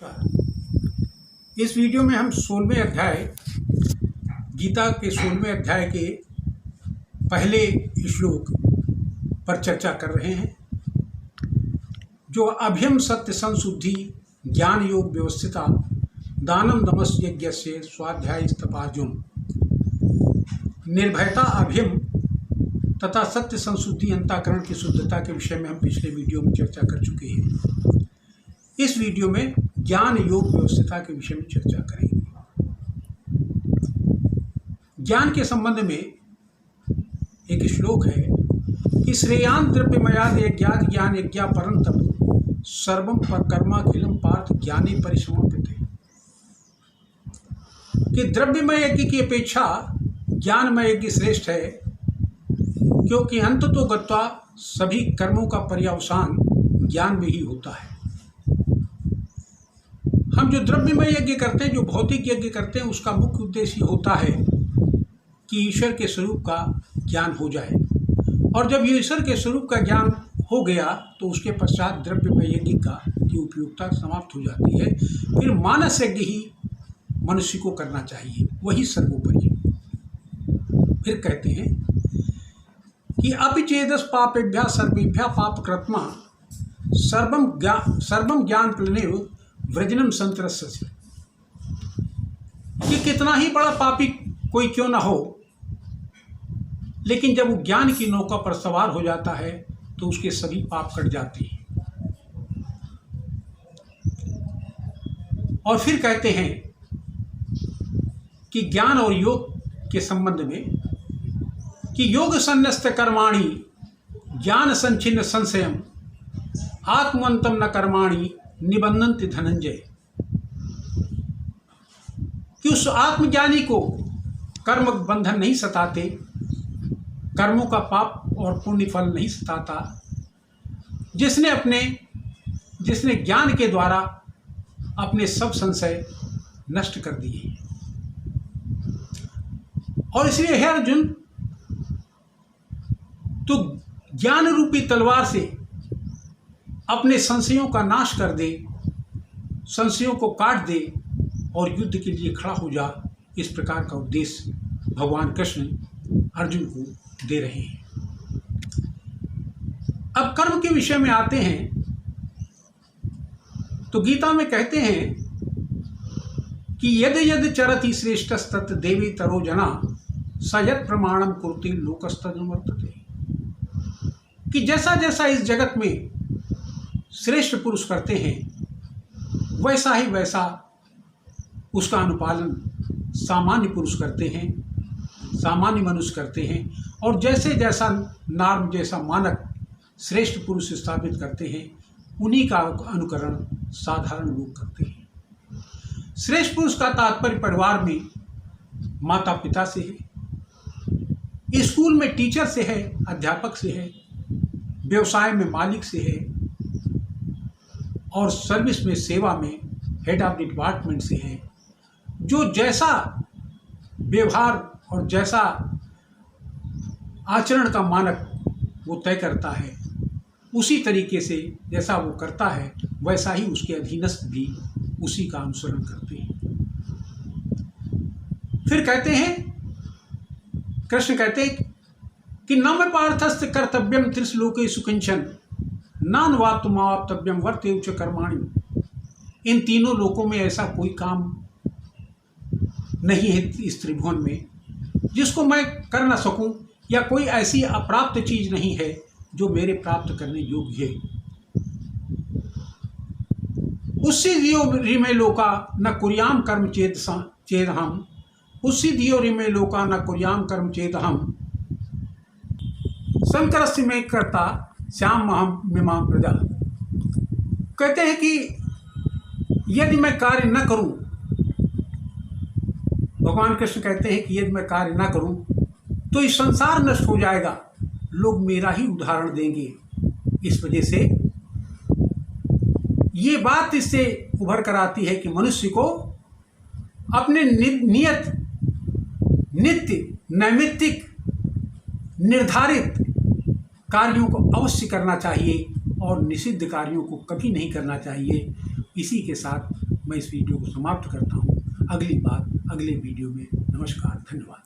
इस वीडियो में हम 16वें अध्याय गीता के 16वें अध्याय के पहले श्लोक पर चर्चा कर रहे हैं, जो अभ्यम सत्य संशुद्धि ज्ञान योग व्यवस्थिता दानम दमस यज्ञस्य स्वाध्याय तपार्जुन। निर्भयता, अभ्यम तथा सत्य संशुद्धि अंतःकरण की शुद्धता के विषय में हम पिछले वीडियो में चर्चा कर चुके हैं। इस वीडियो में ज्ञान योग व्यवस्थिता के विषय में चर्चा करेंगे। ज्ञान के संबंध में एक श्लोक है कि श्रेयान द्रव्यमयाद यज्ञात ज्ञान यज्ञा परंतप सर्वम कर्माखिलम पार्थ ज्ञाने परिसमाप्यते। कि द्रव्यमय यज्ञ की अपेक्षा ज्ञानमय यज्ञ श्रेष्ठ है, क्योंकि अंत तो गत्वा सभी कर्मों का पर्यवसान ज्ञान में ही होता है। हम जो द्रव्यमय यज्ञ करते हैं, जो भौतिक यज्ञ करते हैं, उसका मुख्य उद्देश्य होता है कि ईश्वर के स्वरूप का ज्ञान हो जाए, और जब ये ईश्वर के स्वरूप का ज्ञान हो गया तो उसके पश्चात द्रव्यमय यज्ञ की उपयोगिता समाप्त हो जाती है। फिर मानस यज्ञ ही मनुष्य को करना चाहिए, वही सर्वोपरि। फिर कहते हैं कि अपिचेदस पापेभ्या सर्वेभ्या पापकृत्मा सर्वम ज्ञान प्लनेव व्रजनम संतरस्य। कि कितना ही बड़ा पापी कोई क्यों ना हो, लेकिन जब वो ज्ञान की नौका पर सवार हो जाता है तो उसके सभी पाप कट जाते हैं। और फिर कहते हैं कि ज्ञान और योग के संबंध में कि योग संन्यस्त कर्माणि ज्ञान संचिन्न संशयम आत्मवंतम न कर्माणि निबंधन्ति धनंजय। कि उस आत्मज्ञानी को कर्म बंधन नहीं सताते, कर्मों का पाप और पुण्य फल नहीं सताता, जिसने ज्ञान के द्वारा अपने सब संशय नष्ट कर दिए। और इसलिए हे अर्जुन, तू ज्ञान रूपी तलवार से अपने संशयों का नाश कर दे, संशयों को काट दे और युद्ध के लिए खड़ा हो जा। इस प्रकार का उपदेश भगवान कृष्ण अर्जुन को दे रहे हैं। अब कर्म के विषय में आते हैं तो गीता में कहते हैं कि यद यद चरति श्रेष्ठस्तत् देवी तरो जना स यत् प्रमाणम कुरुते लोकस्तदनुवर्तते। कि जैसा जैसा इस जगत में श्रेष्ठ पुरुष करते हैं, वैसा ही वैसा उसका अनुपालन सामान्य पुरुष करते हैं, सामान्य मनुष्य करते हैं। और जैसे जैसा नॉर्म, जैसा मानक श्रेष्ठ पुरुष स्थापित करते हैं, उन्हीं का अनुकरण साधारण लोग करते हैं। श्रेष्ठ पुरुष का तात्पर्य परिवार में माता पिता से है, स्कूल में टीचर से है, अध्यापक से है, व्यवसाय में मालिक से है, और सर्विस में, सेवा में हेड ऑफ डिपार्टमेंट से है। जो जैसा व्यवहार और जैसा आचरण का मानक वो तय करता है, उसी तरीके से जैसा वो करता है, वैसा ही उसके अधीनस्थ भी उसी का अनुसरण करते हैं। फिर कहते हैं, कृष्ण कहते हैं कि न में पार्थस्थ कर्तव्यम त्रिश्लोकेषु किंचन नान्वाप्तुमाप्तव्यम वर्तेव च कर्माणि। इन तीनों लोकों में ऐसा कोई काम नहीं है इस त्रिभुवन में जिसको मैं कर न सकूं, या कोई ऐसी अप्राप्त चीज नहीं है जो मेरे प्राप्त करने योग्य है। उससे दियो रिमे लोका न कुर्याम कर्म चेद हम, उससे दियो रिमे लोका न कुर्याम कर्म चेद हम, शंकरस्य में करता श्याम महम मिमाम प्रजा। कहते हैं कि यदि मैं कार्य न करूं, भगवान कृष्ण कहते हैं कि यदि मैं कार्य न करूं तो इस संसार नष्ट हो जाएगा, लोग मेरा ही उदाहरण देंगे। इस वजह से ये बात इससे उभर कर आती है कि मनुष्य को अपने नियत, नित्य, नैमित्तिक, निर्धारित कार्यों को अवश्य करना चाहिए और निषिद्ध कार्यों को कभी नहीं करना चाहिए। इसी के साथ मैं इस वीडियो को समाप्त करता हूँ। अगली बात अगले वीडियो में। नमस्कार, धन्यवाद।